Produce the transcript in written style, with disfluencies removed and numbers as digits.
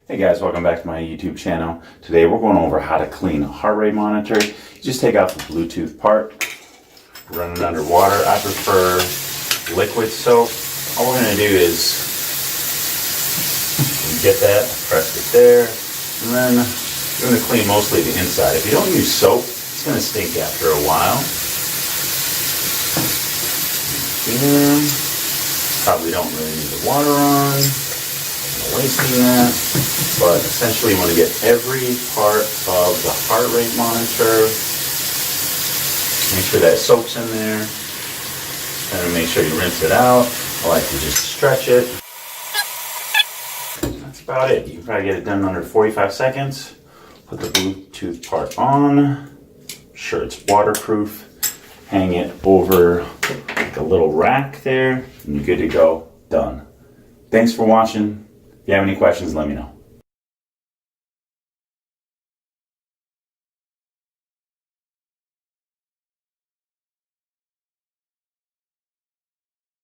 Hey guys, welcome back to my YouTube channel. Today we're going over how to clean a heart rate monitor. You just take out the Bluetooth part, run it under water. I prefer liquid soap. All we're going to do is get that, press it there, and then you're going to clean mostly the inside. If you don't use soap, it's going to stink after a while. Here, probably don't really need the water on. Wasting that, but essentially you want to get every part of the heart rate monitor. Make sure that soap's in there, and make sure you rinse it out. I like to just stretch it. That's about it. You can probably get it done in under 45 seconds. Put the Bluetooth part on. Sure it's waterproof. Hang it over like a little rack there, and you're good to go. Done. Thanks for watching. If you have any questions, let me know.